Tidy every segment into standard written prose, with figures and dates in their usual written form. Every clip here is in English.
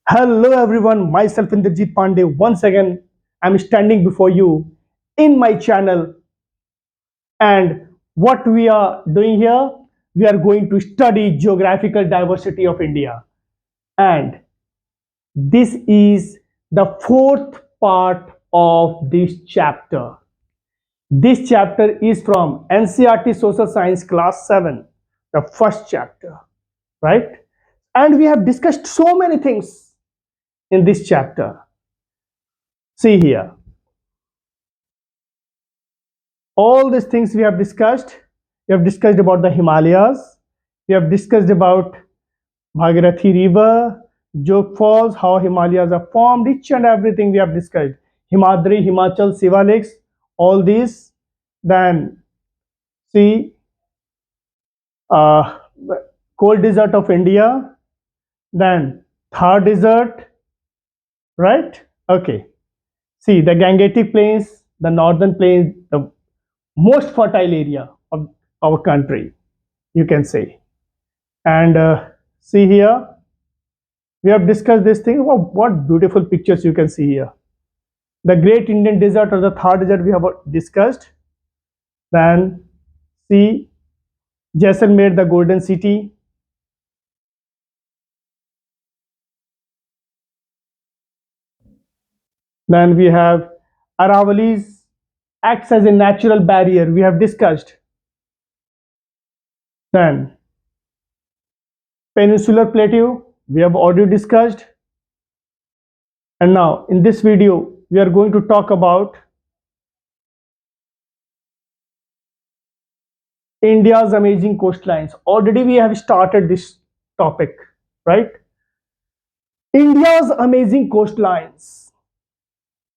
Hello everyone, myself Indrajit Pandey. Once again, I'm standing before you in my channel. And what we are doing here, we are going to study geographical diversity of India. And this is the fourth part of this chapter. This chapter is from NCERT Social Science Class 7, the first chapter, right? And we have discussed so many things in this chapter. See here, all these things we have discussed about the Himalayas, we have discussed about Bhagirathi river, Jog falls, how Himalayas are formed, each and everything we have discussed. Himadri, Himachal, Siva lakes, all these. Then see, uh, cold desert of India, then Thar desert, right? Okay, see the Gangetic plains, the northern plains, the most fertile area of our country, you can say. And see here, we have discussed this thing. Wow, what beautiful pictures you can see here. The Great Indian Desert or the Thar Desert we have discussed. Then see Jaisalmer, the Golden City. Then we have Aravallis acts as a natural barrier. We have discussed. Then Peninsular Plateau we have already discussed. And now in this video we are going to talk about India's amazing coastlines. Already we have started this topic, right? India's amazing coastlines.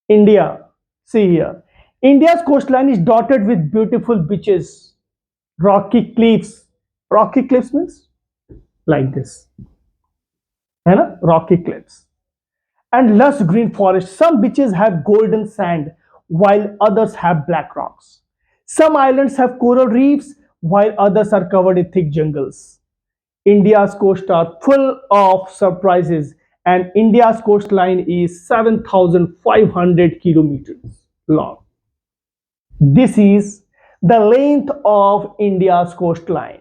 India, see here. India's coastline is dotted with beautiful beaches, rocky cliffs. Rocky cliffs means like this, है ना? Rocky cliffs. And lush green forests. Some beaches have golden sand, while others have black rocks. Some islands have coral reefs, while others are covered in thick jungles. India's coasts are full of surprises, and India's coastline is 7,500 kilometers long. This is the length of India's coastline.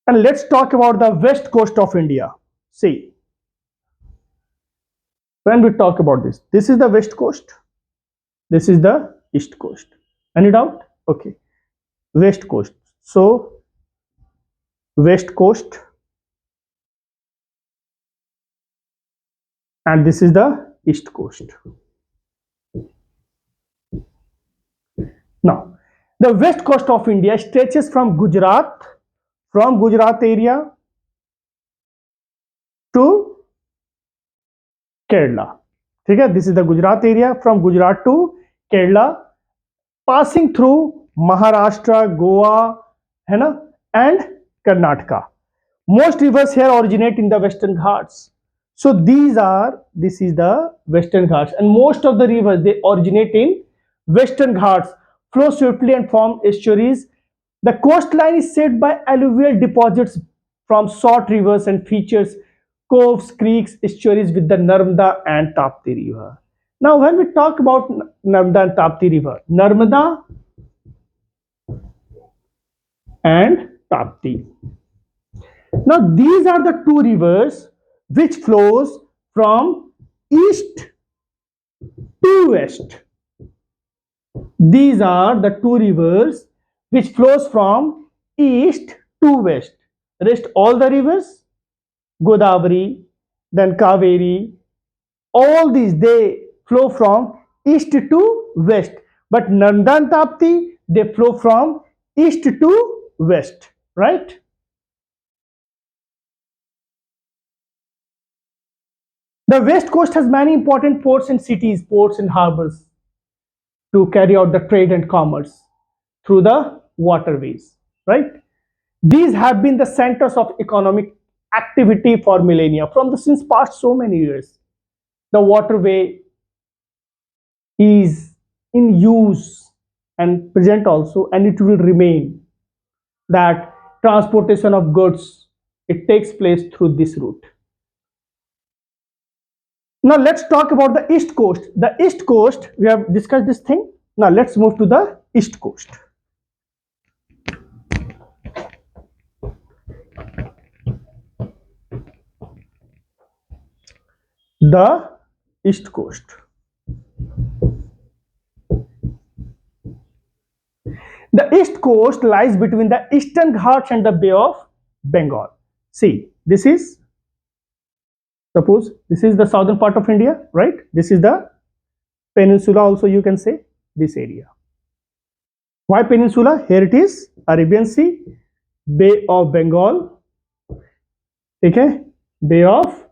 And let's talk about the west coast of India. See, when we talk about this, this is the west coast, this is the east coast. Any doubt? Okay, west coast. So, west coast, and this is the east coast. Now, the west coast of India stretches from Gujarat area to Kerala. Okay, this is the Gujarat area from Gujarat to Kerala, passing through Maharashtra, Goa, है ना, and Karnataka. Most rivers here originate in the Western Ghats. So this is the Western Ghats, and most of the rivers they originate in Western Ghats, flow swiftly and form estuaries. The coastline is set by alluvial deposits from short rivers and features coves, creeks, estuaries with the Narmada and Tapti river. Now, when we talk about Narmada and Tapti river, Narmada and Tapti. Now, these are the two rivers which flows from east to west. These are the two rivers which flows from east to west. Rest all the rivers, Godavari, then Kaveri, all these they flow from east to west. But Nanda and Tapti they flow from east to west, right? The west coast has many important ports and cities, ports and harbors to carry out the trade and commerce through the waterways, right? These have been the centers of economic activity for millennia from the since past so many years. The waterway is in use and present also, and it will remain that transportation of goods, It takes place through this route. Now let's talk about the east coast. The east coast, we have discussed this thing. Now let's move to the east coast. The east coast. The east coast lies between the Eastern Ghats and the Bay of Bengal. See, suppose this is the southern part of India, right? This is the peninsula, also you can say this area. Why peninsula? Here it is Arabian Sea, Bay of Bengal. Okay, Bay of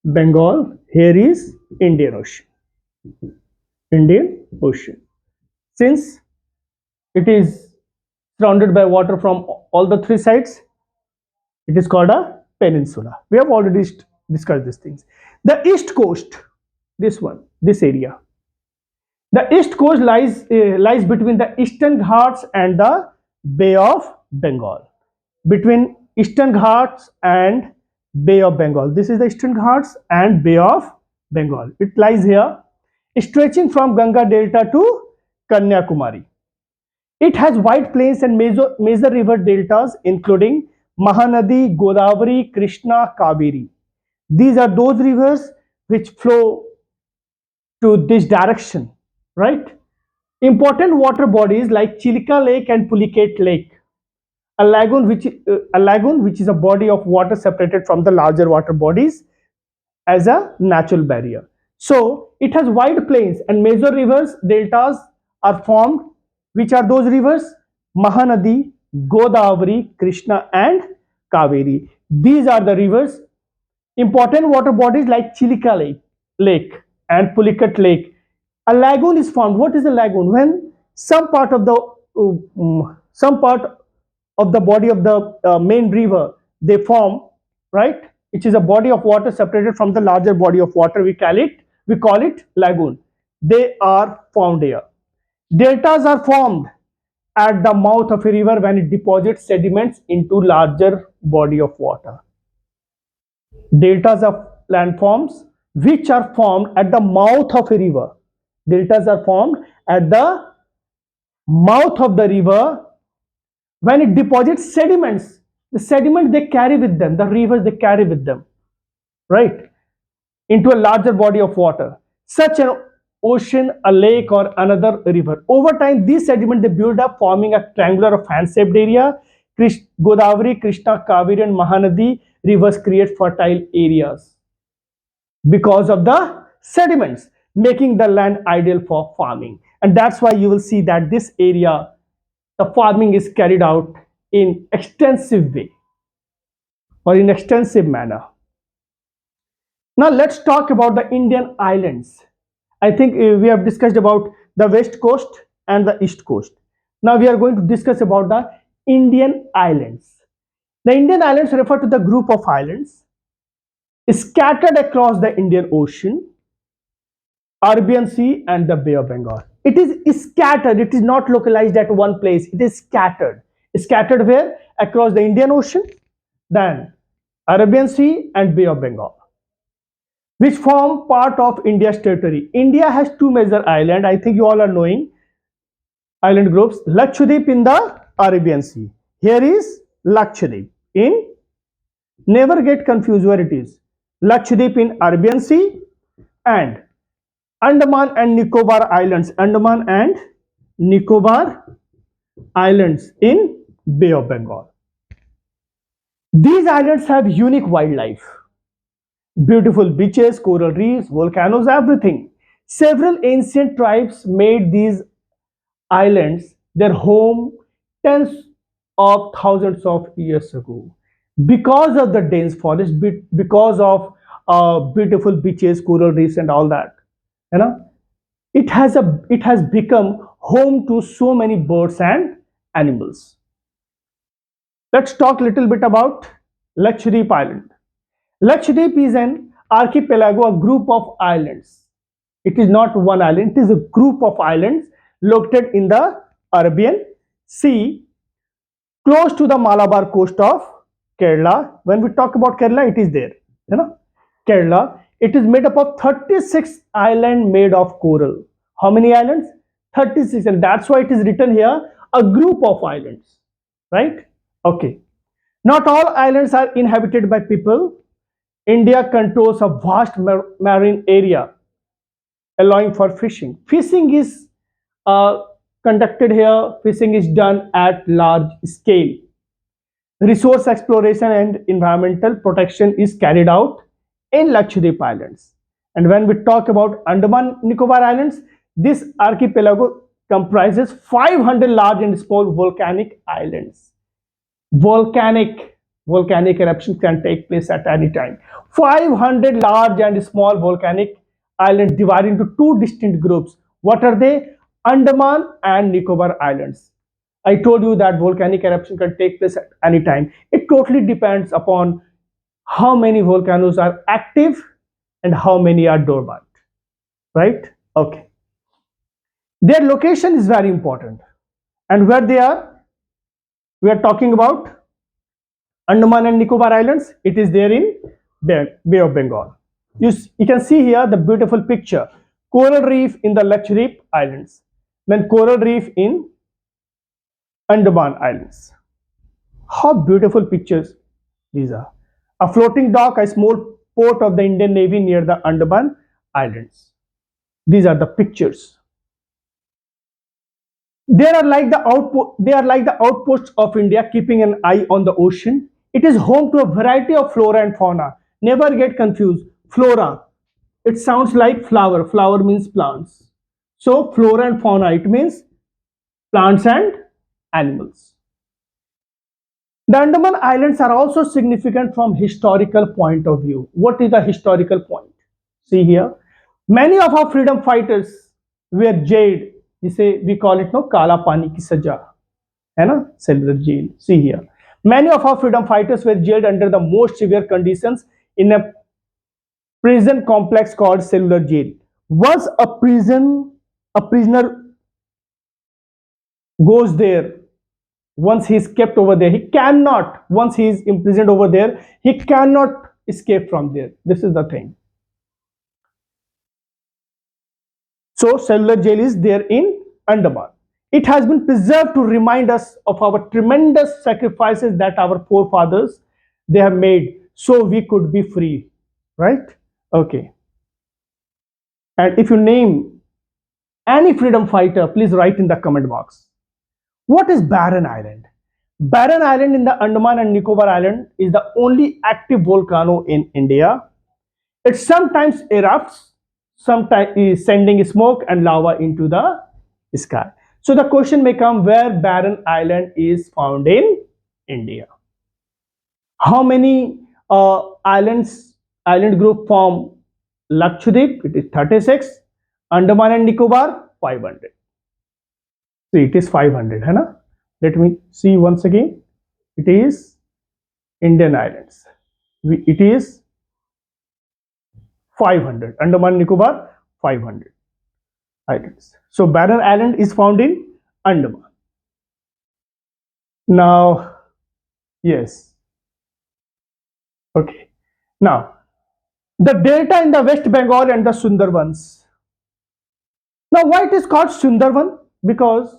Bengal. Here is Indian Ocean. Indian Ocean. Since it is surrounded by water from all the three sides, it is called a peninsula. We have already discussed these things. The east coast, this one, this area. The east coast lies between the Eastern Ghats and the Bay of Bengal. Between Eastern Ghats and Bay of Bengal. This is the Eastern Ghats and Bay of Bengal. It lies here, stretching from Ganga Delta to Kanyakumari. It has wide plains and major river deltas, including Mahanadi, Godavari, Krishna, Kaveri. These are those rivers which flow to this direction, right? Important water bodies like Chilka Lake and Pulicat Lake. A lagoon which is a body of water separated from the larger water bodies as a natural barrier. So it has wide plains and major rivers deltas are formed. Which are those rivers? Mahanadi, Godavari, Krishna and Kaveri. These are the rivers. Important water bodies like Chilka Lake and Pulicat Lake. A lagoon is formed. What is a lagoon? When some part of the body of the main river they form, right? Which is a body of water separated from the larger body of water. We call it lagoon. They are formed here. Deltas are formed at the mouth of a river when it deposits sediments into larger body of water. Deltas of landforms which are formed at the mouth of a river. Deltas are formed at the mouth of the river when it deposits sediments. The sediment they carry with them, the rivers they carry with them, right, into a larger body of water, such an ocean, a lake or another river. Over time, these sediments they build up, forming a triangular or fan-shaped area. Godavari, Krishna, Kaveri and Mahanadi rivers create fertile areas because of the sediments, making the land ideal for farming. And that's why you will see that this area, the farming is carried out in extensive way or in extensive manner. Now let's talk about the Indian islands. I think we have discussed about the west coast and the east coast. Now we are going to discuss about the Indian islands. The Indian islands refer to the group of islands scattered across the Indian Ocean, Arabian Sea and the Bay of Bengal. It is scattered, it is not localized at one place, it is scattered. Scattered where? Across the Indian Ocean, then Arabian Sea and Bay of Bengal, which form part of India's territory. India has two major islands, I think you all are knowing island groups. Lakshadweep in the Arabian Sea. Here is Lakshadweep in, never get confused where it is. Lakshadweep in Arabian Sea and Andaman and Nicobar Islands. Andaman and Nicobar Islands in Bay of Bengal. These islands have unique wildlife. Beautiful beaches, coral reefs, volcanoes, everything. Several ancient tribes made these islands their home tens of thousands of years ago. Because of the dense forest, because of beautiful beaches, coral reefs and all that, you know, it has become home to so many birds and animals. Let's talk a little bit about Lakshadweep Island. Lakshadweep is an archipelago, a group of islands. It is not one island, it is a group of islands located in the Arabian Sea, close to the Malabar coast of Kerala. When we talk about Kerala, it is there. You know, Kerala. It is made up of 36 islands made of coral. How many islands? 36, and that's why it is written here a group of islands, right? Okay. Not all islands are inhabited by people. India controls a vast marine area allowing for fishing. Fishing is uh, conducted here, fishing is done at large scale. Resource exploration and environmental protection is carried out in Lakshadweep Islands. And when we talk about Andaman Nicobar Islands, this archipelago comprises 500 large and small volcanic islands. Volcanic volcanic eruptions can take place at any time. 500 large and small volcanic islands divided into two distinct groups. What are they? Andaman and Nicobar Islands. I told you that volcanic eruption can take place at any time. It totally depends upon how many volcanoes are active and how many are dormant. Right? Okay. Their location is very important. And where they are, we are talking about Andaman and Nicobar Islands. It is there in Bay of Bengal. You can see here the beautiful picture. Coral reef in the Lakshadweep Islands. Then coral reef in Andaman Islands. How beautiful pictures these are. A floating dock, a small port of the Indian Navy near the Andaman Islands. These are the pictures. They are like the outposts of India, keeping an eye on the ocean. It is home to a variety of flora and fauna. Never get confused. Flora, it sounds like flower. Flower means plants. So flora and fauna, it means plants and animals. The Andaman Islands are also significant from historical point of view. What is the historical point? See here, many of our freedom fighters were jailed. We call it no Kala Pani ki saja, है ना, cellular jail. See here, many of our freedom fighters were jailed under the most severe conditions in a prison complex called cellular jail. Once a prisoner goes there, once he is kept over there, he cannot, once he is imprisoned over there, he cannot escape from there. This is the thing. So cellular jail is there in Andaman. It has been preserved to remind us of our tremendous sacrifices that our forefathers they have made so we could be free, right? Okay. And if you name any freedom fighter, please write in the comment box. What is Barren Island? Barren Island in the Andaman and Nicobar Island is the only active volcano in India. It sometimes erupts, sometimes is sending smoke and lava into the sky. So the question may come, where Barren Island is found in India. How many island group form Lakshadweep? It is 36. Andaman and Nicobar 500. See, it is 500, है ना? Let me see once again. It is Indian islands. It is 500. Andaman Nicobar 500 islands. So Barren Island is found in Andaman. Now, yes. Okay. Now, the delta in the West Bengal and the Sundarbans. Now, why it is called Sundarban? Because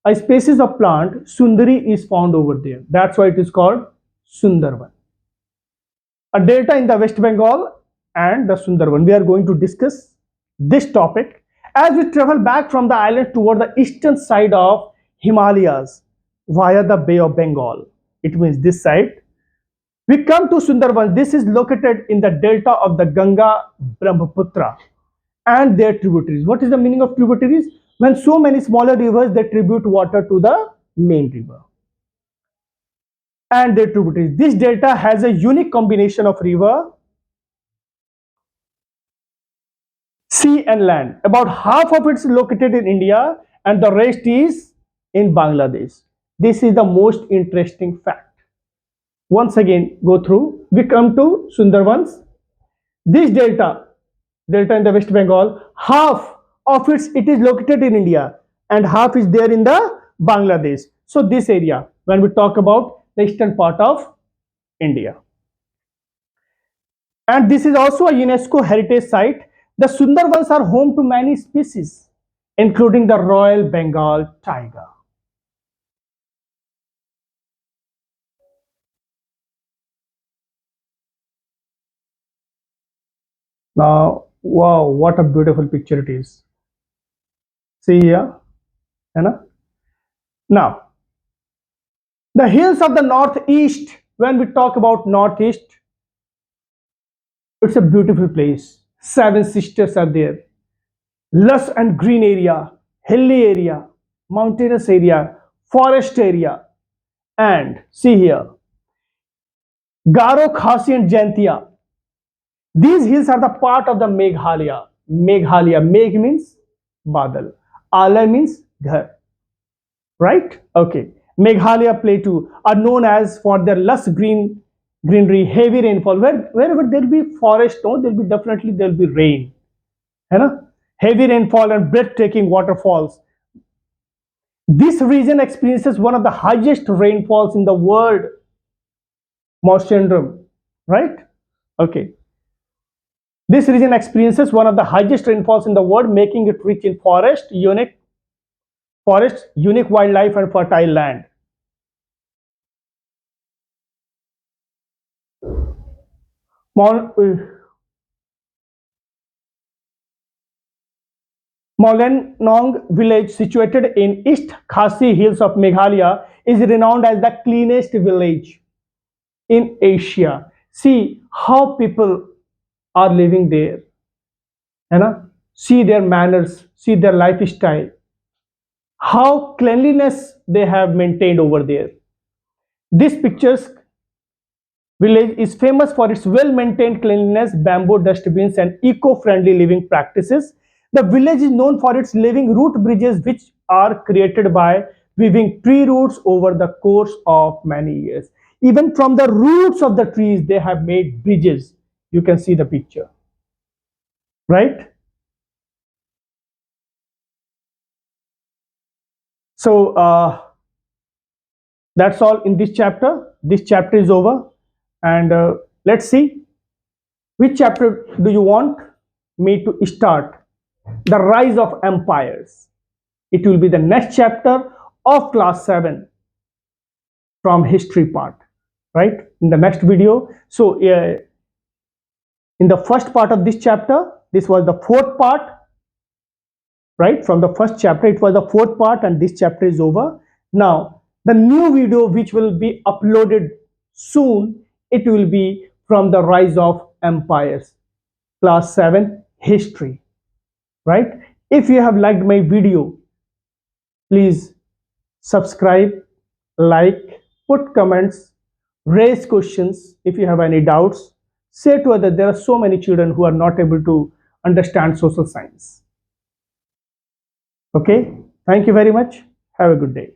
a species of plant, Sundari, is found over there. That's why it is called Sundarban. A delta in the West Bengal and the Sundarban. We are going to discuss this topic as we travel back from the island toward the eastern side of Himalayas via the Bay of Bengal. It means this side. We come to Sundarban. This is located in the delta of the Ganga, Brahmaputra and their tributaries. What is the meaning of tributaries? When so many smaller rivers they tribute water to the main river and their tributaries. This delta has a unique combination of river, sea and land. About half of it is located in India and the rest is in Bangladesh. This is the most interesting fact. Once again, go through. We come to Sundarbans. This delta in the West Bengal, half of it is located in India and half is there in the Bangladesh. So this area, when we talk about the eastern part of India. And this is also a UNESCO heritage site. The Sundarbans are home to many species, including the Royal Bengal tiger. Now, wow, what a beautiful picture it is. See here, you know? Now, the hills of the northeast, when we talk about northeast, it's a beautiful place. Seven sisters are there. Lush and green area, hilly area, mountainous area, forest area, and see here, Garo, Khasi and Jaintia. These hills are the part of the Meghalaya. Meghalaya, Meg means Badal. Ala means Ghar. Right? Okay. Meghalaya Plateau are known as for their lush greenery, heavy rainfall. Wherever there will be forest, no, there will be rain. You know? Heavy rainfall and breathtaking waterfalls. This region experiences one of the highest rainfalls in the world, Maushendram. Right? Okay. This region experiences one of the highest rainfalls in the world, making it rich in unique wildlife, and fertile land. Molenong village, situated in East Khasi Hills of Meghalaya, is renowned as the cleanest village in Asia. See how people are living there. You know? See their manners, see their lifestyle, how cleanliness they have maintained over there. This pictures village is famous for its well-maintained cleanliness, bamboo dustbins, and eco-friendly living practices. The village is known for its living root bridges, which are created by weaving tree roots over the course of many years. Even from the roots of the trees, they have made bridges. You can see the picture, right? So that's all in this chapter. This chapter is over, and let's see which chapter do you want me to start. The rise of empires. It will be the next chapter of class 7 from history part, right? In the next video. So in the first part of this chapter, this was the fourth part, right? From the first chapter, it was the fourth part, and this chapter is over. Now, the new video which will be uploaded soon, it will be from the rise of empires, class 7 history, right? If you have liked my video, please subscribe, like, put comments, raise questions. If you have any doubts, say to others. There are so many children who are not able to understand social science. Okay, thank you very much. Have a good day.